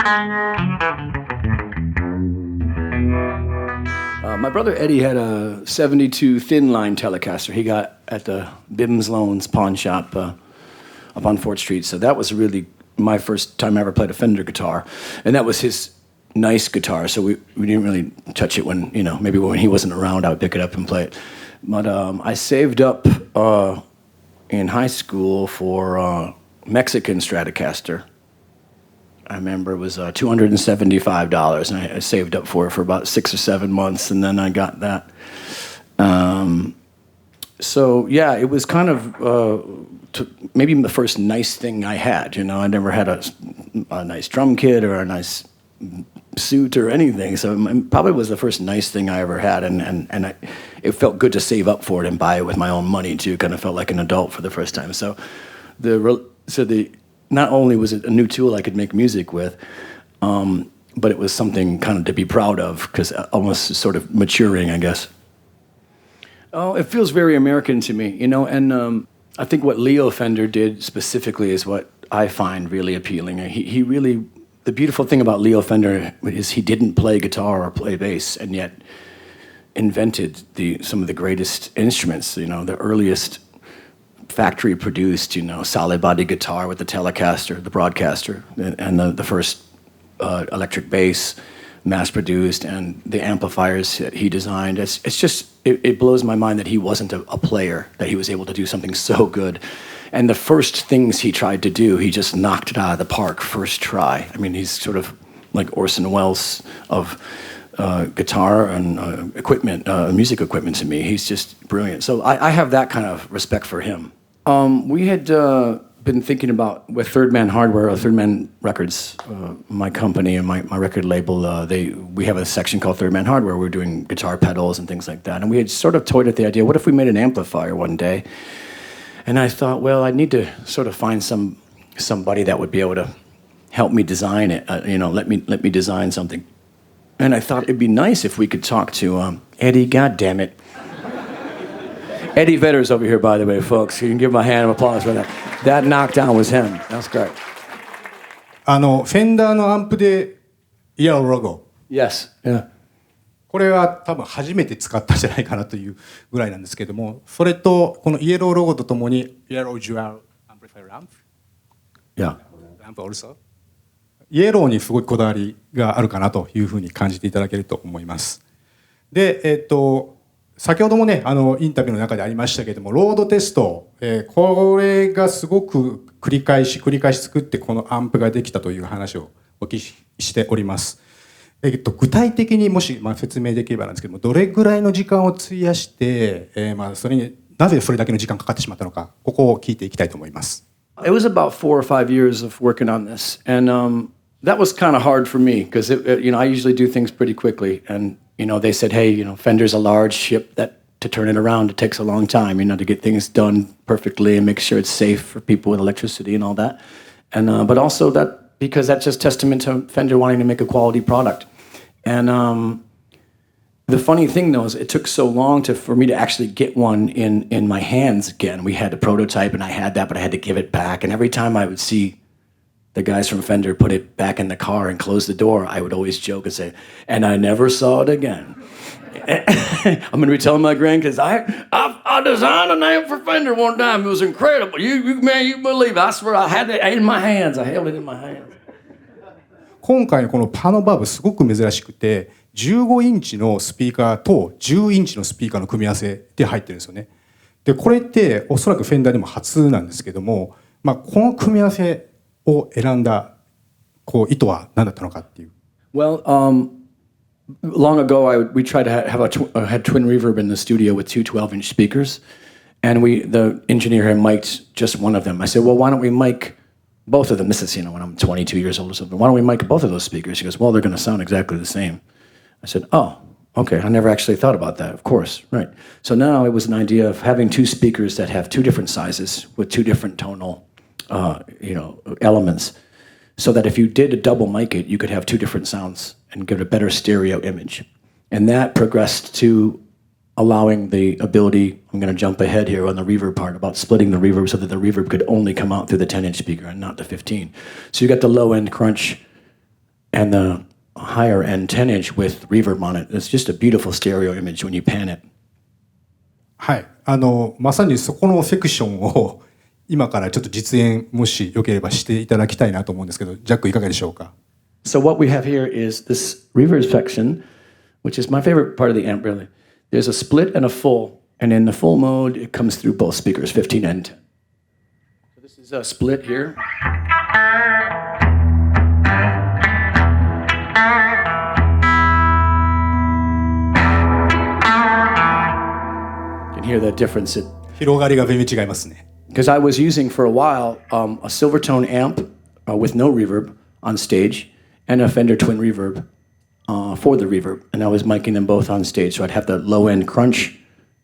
My brother Eddie had a 72 thin line Telecaster he got at the Bim's Loans pawn shop up on 4th Street. So that was really my first time I ever played a Fender guitar. And that was his nice guitar, so we didn't really touch it when, maybe when he wasn't around, I would pick it up and play it. But I saved up in high school for Mexican Stratocaster. I remember it was $275, and I saved up for it for about 6 or 7 months, and then I got that. So yeah, it was kind of maybe the first nice thing I had. I never had a nice drum kit or a nice suit or anything, so it probably was the first nice thing I ever had, and it felt good to save up for it and buy it with my own money too. Kind of felt like an adult for the first time. So not only was it a new tool I could make music with, but it was something kind of to be proud of, because almost sort of maturing, I guess. Oh, it feels very American to me, and I think what Leo Fender did specifically is what I find really appealing. He really, the beautiful thing about Leo Fender is he didn't play guitar or play bass, and yet invented some of the greatest instruments, the earliest factory-produced, solid body guitar with the Telecaster, the Broadcaster, and the first electric bass, mass-produced, and the amplifiers that he designed. It's just, it blows my mind that he wasn't a player, that he was able to do something so good. And the first things he tried to do, he just knocked it out of the park first try. I mean, he's sort of like Orson Welles of guitar and equipment, music equipment to me. He's just brilliant. So I have that kind of respect for him. We had been thinking about, with Third Man Hardware, or Third Man Records, my company and my record label, we have a section called Third Man Hardware. We're doing guitar pedals and things like that. And we had sort of toyed at the idea, what if we made an amplifier one day? And I thought, well, I need to sort of find somebody that would be able to help me design it, let me design something. And I thought it'd be nice if we could talk to Eddie, goddammit. Eddie Vedder's over here, by the way, folks. You can give him a hand of applause for that. That knockdown was him. That's great. フェンダーのアンプでイエローロゴ。Yes. Yeah. これは多分初めて使ったんじゃないかなというぐらいなんですけども、それとこのイエローロゴとともにイエロージュアルアンプリファイアランプ。Yeah. ランプ also。イエローにすごいこだわりがあるかなというふうに感じていただけると思います。で、先ほどもね、インタビューの中でありましたけれども、ロードテスト、これがすごく繰り返し作ってこのアンプができたという話をお聞きしております。具体的にもし、説明できればなんですけども、どれぐらいの時間を費やして、それになぜそれだけの時間かかってしまったのか、ここを聞いていきたいと思います。It was about 4 or 5 years of working on this, and that was kind of hard for me because I usually do things pretty quickly, and they said, hey, Fender's a large ship that to turn it around, it takes a long time, to get things done perfectly and make sure it's safe for people with electricity and all that, and but also that because that's just testament to Fender wanting to make a quality product, and the funny thing though is it took so long for me to actually get one in my hands again. We had the prototype and I had that, but I had to give it back. And every time I would see the guys from Fender put it back in the car and close the door, I would always joke and say, and I never saw it again. I'm going to be telling my grandkids, I designed an amp for Fender one time. It was incredible. You believe it. I swear I had it in my hands. I held it in my hands. 今回のこのパノバーブすごく珍しくて、15インチのスピーカーと10インチのスピーカーの組み合わせで入ってるんですよね。で、これっておそらくフェンダーでも初なんですけども、この組み合わせを選んだ意図は何だったのかっていう。Well, long ago we tried to had twin reverb in the studio with two 12-inch speakers, and the engineer had mic'd just one of them. I said, well, why don't we mic both of them? This is, when I'm 22 years old or something. Why don't we mic both of those speakers? He goes, well, they're going to sound exactly the same. I said, oh, okay. I never actually thought about that. Of course, right. So now it was an idea of having two speakers that have two different sizes with two different tonal, elements, so that if you did a double mic it, you could have two different sounds and get a better stereo image. And that progressed to allowing the ability, I'm going to jump ahead here on the reverb part, about splitting the reverb so that the reverb could only come out through the 10-inch speaker and not the 15. So you got the low-end crunch and the higher end 10-inch with reverb on it. It's just a beautiful stereo image when you pan it. はい、まさにそこのセクションを今からちょっと実演もしよければしていただきたいなと思うんですけど、ジャックいかがでしょうか。So what we have here is this reverb section, which is my favorite part of the amp, really. There's a split and a full, and in the full mode, it comes through both speakers, 15 and 10. So this is a split here. You can hear that difference. 広がりが全然違いますね。Because I was using for a while a Silvertone amp with no reverb on stage and a Fender Twin Reverb for the reverb. And I was miking them both on stage. So I'd have the low end crunch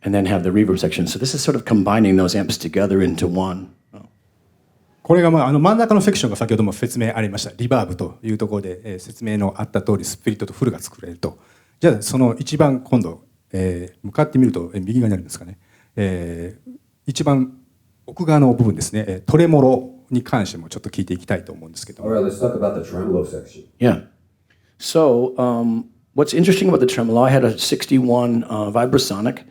and then have the reverb section. So this is sort of combining those amps together into one. これが真ん中のセクションが先ほども説明ありましたリバーブというところで、説明のあった通りスプリットとフルが作れると。じゃあその一番今度、向かってみると、右側になるんですかね、一番奥側の部分ですね、トレモロに関してもちょっと聞いていきたいと思うんですけど。Alright, let's talk about the tremolo section. Yeah. So what's interesting about the tremolo, I had a 61 Vibrasonic,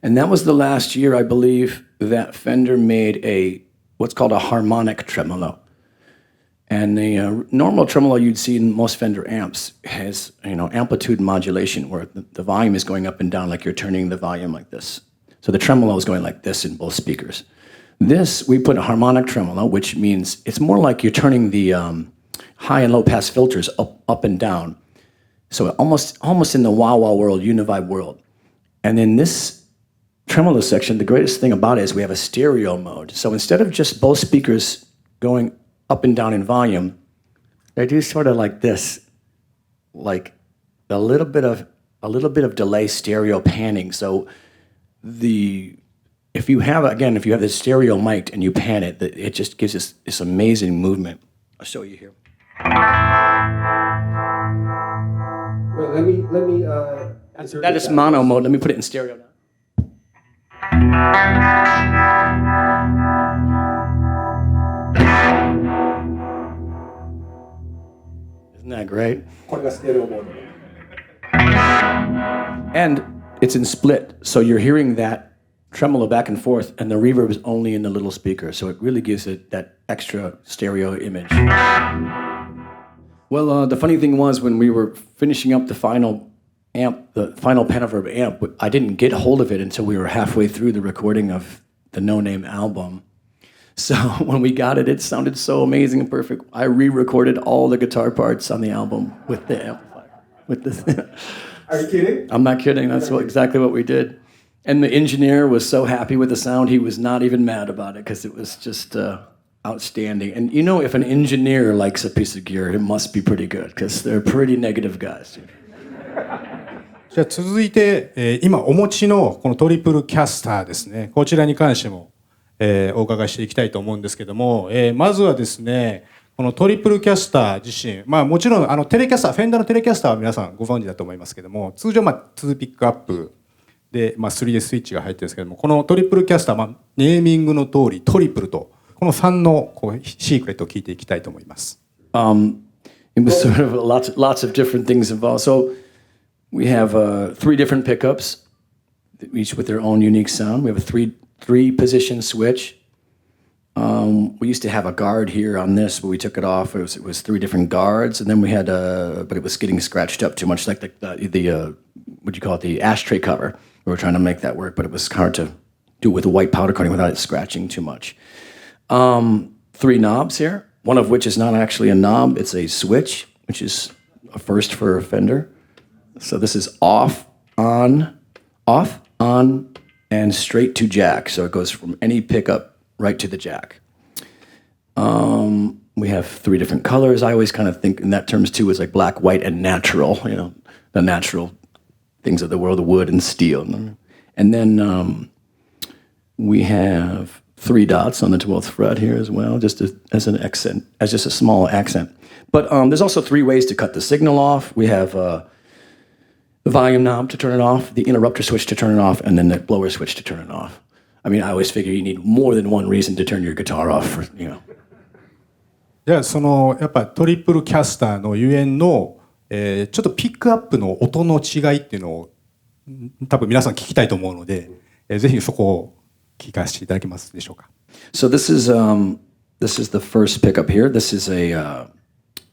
and that was the last year, I believe, that Fender made what's called a harmonic tremolo. And the normal tremolo you'd see in most Fender amps has, amplitude modulation, where the volume is going up and down like you're turning the volume like this. So the tremolo is going like this in both speakers. This, we put a harmonic tremolo, which means it's more like you're turning the high and low pass filters up and down. So almost in the wah-wah world, univibe world. And in this tremolo section, the greatest thing about it is we have a stereo mode. So instead of just both speakers going up and down in volume, they do sort of like this, like a little bit of delay stereo panning. So if you have the stereo mic'd and you pan it, it just gives us this amazing movement. I'll show you here. Well, let me. That is mono mode. Let me put it in stereo now. Isn't that great? これがステレオモード。And it's in split, so you're hearing that tremolo back and forth, and the reverb is only in the little speaker, so it really gives it that extra stereo image. Well, the funny thing was when we were finishing up the final amp, the final Pano amp, I didn't get hold of it until we were halfway through the recording of the No Name album. So when we got it, it sounded so amazing and perfect. I re-recorded all the guitar parts on the album with the amplifier. With this. Are you kidding? I'm not kidding. That's exactly what we did. And the engineer was so happy with the sound, he was not even mad about it because it was just outstanding. And if an engineer likes a piece of gear, it must be pretty good because they're pretty negative guys. じゃあ続いて、今お持ちのこのトリプルキャスターですね、こちらに関しても、お伺いしていきたいと思うんですけども、まずはですね、このトリプルキャスター自身、もちろんテレキャスター、フェンダーのテレキャスターは皆さんご存知だと思いますけども、通常2ピックアップで、3D スイッチが入ってるんですけども、このトリプルキャスター、ネーミングの通りトリプルと、この3のシークレットを聞いていきたいと思います。It was sort of lots of different things involved. So we have 3 different pickups, each with their own unique sound. We have a three position switch. We used to have a guard here on this, but we took it off. It was 3 different guards, and then we had but it was getting scratched up too much, like the what do you call it, the ashtray cover. We were trying to make that work, but it was hard to do with a white powder coating without it scratching too much. 3 knobs here, one of which is not actually a knob, it's a switch, which is a first for a Fender. So this is off, on, and straight to jack. So it goes from any pickup right to the jack. We have 3 different colors. I always kind of think in that terms too, is like black, white, and natural, the natural things of the world, the wood and steel. And then we have 3 dots on the 12th fret here as well, just as an accent, as just a small accent. But there's also 3 ways to cut the signal off. We have the volume knob to turn it off, the interrupter switch to turn it off, and then the blower switch to turn it off. I mean, I always figure you need more than one reason to turn your guitar off. じゃあそのやっぱトリプルキャスターのゆえんの、ちょっとピックアップの音の違いっていうのを多分皆さん聞きたいと思うので、ぜひそこを聞かせていただけますでしょうか。So this is the first pickup here. This is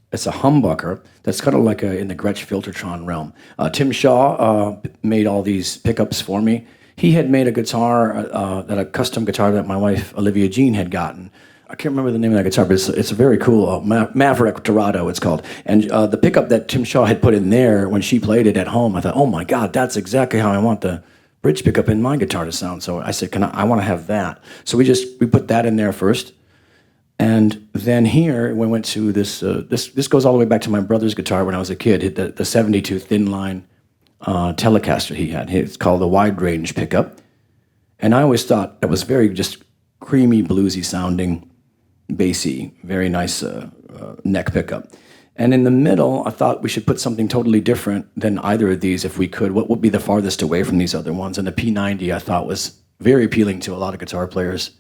it's a humbucker that's kind of like in the Gretsch Filtertron realm. Tim Shaw made all these pickups for me. He had made a guitar, a custom guitar that my wife Olivia Jean had gotten. I can't remember the name of that guitar, but it's very cool. Maverick Dorado, it's called. And the pickup that Tim Shaw had put in there when she played it at home, I thought, oh my God, that's exactly how I want the bridge pickup in my guitar to sound. So I said, I want to have that. So we put that in there first. And then here we went to this goes all the way back to my brother's guitar when I was a kid, the 72 thin line Telecaster he had. It's called the wide range pickup. And I always thought that was very just creamy, bluesy sounding, bassy, very nice neck pickup. And in the middle, I thought we should put something totally different than either of these if we could. What would be the farthest away from these other ones? And the P90 I thought was very appealing to a lot of guitar players.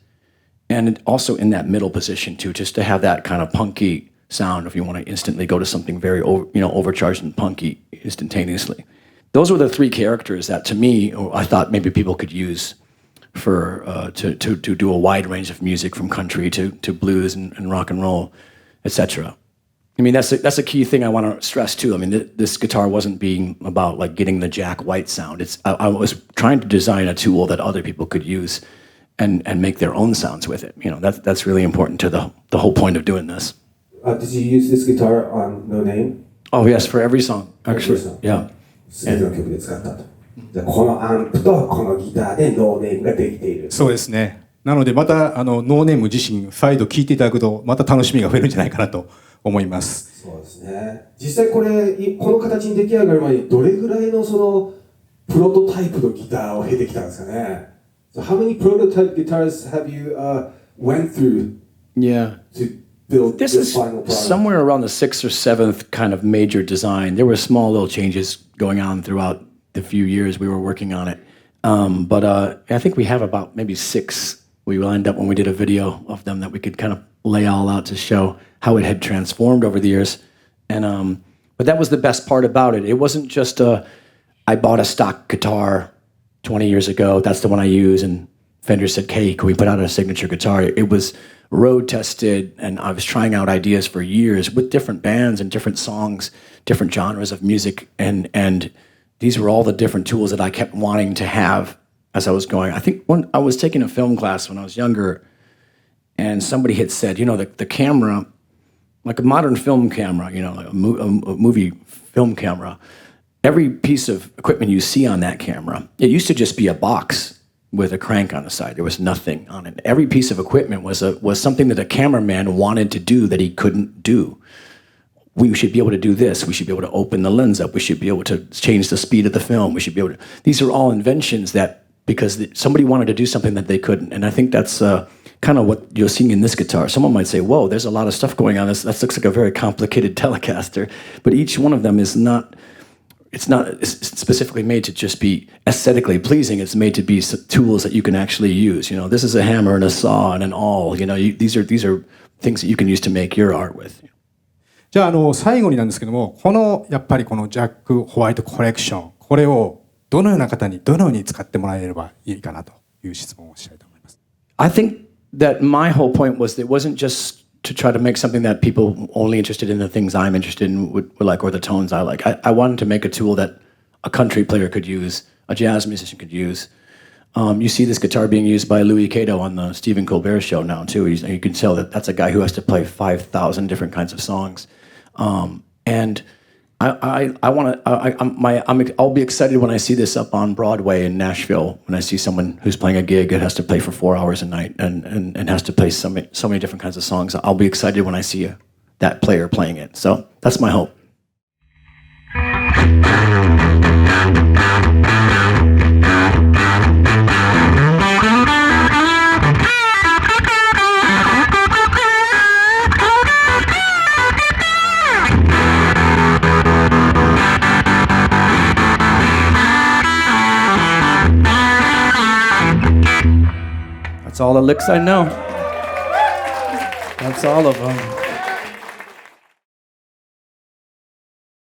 And also in that middle position too, just to have that kind of punky sound if you want to instantly go to something very overcharged and punky instantaneously. Those were the three characters that to me, I thought maybe people could use for to do a wide range of music from country to blues and rock and roll, etc. I mean, that's a key thing I want to stress too. I mean, this guitar wasn't being about like getting the Jack White sound. I was trying to design a tool that other people could use and make their own sounds with it. You know, that's really important to the whole point of doing this. Did you use this guitar on No Name? Oh yes, for every song, actually. Every song. Yeah. 全ての曲で使ったと。じゃあこのアンプとこのギターでノーネームができている。そうですね。なのでまたノーネーム自身再度聴いていただくとまた楽しみが増えるんじゃないかなと思います。そうですね。実際この形に出来上がる前にどれぐらいのそのプロトタイプのギターを経てきたんですかね。So how many prototype guitars have you went through? Yeah. To build this this is final product? Somewhere around the 6th or 7th kind of major design. There were small little changes going on throughout the few years we were working on it. But I think we have about maybe 6 we lined up when we did a video of them that we could kind of lay all out to show how it had transformed over the years. And but that was the best part about it. It wasn't just I bought a stock guitar 20 years ago. That's the one I use. And Fender said, hey, can we put out a signature guitar? It was road tested, and I was trying out ideas for years with different bands and different songs, different genres of music, and these were all the different tools that I kept wanting to have as I was going. I think when I was taking a film class when I was younger, and somebody had said, you know, the camera, like a modern film camera, you know, like a movie film camera, every piece of equipment you see on that camera, it used to just be a box with a crank on the side. There was nothing on it. Every piece of equipment was something that a cameraman wanted to do that he couldn't do. We should be able to do this. We should be able to open the lens up. We should be able to change the speed of the film. We should be able to. These are all inventions that because somebody wanted to do something that they couldn't. And I think that's kind of what you're seeing in this guitar. Someone might say, "Whoa, there's a lot of stuff going on. That looks like a very complicated Telecaster." But each one of them is not. It's not specifically made to just be aesthetically pleasing. It's made to be tools that you can actually use. You know, this is a hammer and a saw and an awl. You know, these are things that you can use to make your art with. じゃあ最後になんですけども、やっぱりこのジャックホワイトコレクション、これをどのような方にどのように使ってもらえればいいかなという質問をしたいと思います。I think that my whole point was that it wasn't just to try to make something that people only interested in the things I'm interested in would like, or the tones I like. I wanted to make a tool that a country player could use, a jazz musician could use. You see this guitar being used by Louis Cato on the Stephen Colbert show now too. You can tell that that's a guy who has to play 5,000 different kinds of songs. And I'll be excited when I see this up on Broadway in Nashville, when I see someone who's playing a gig that has to play for 4 hours a night and has to play so many different kinds of songs. I'll be excited when I see that player playing it. So that's my hope. That's all the licks I know. That's all of them.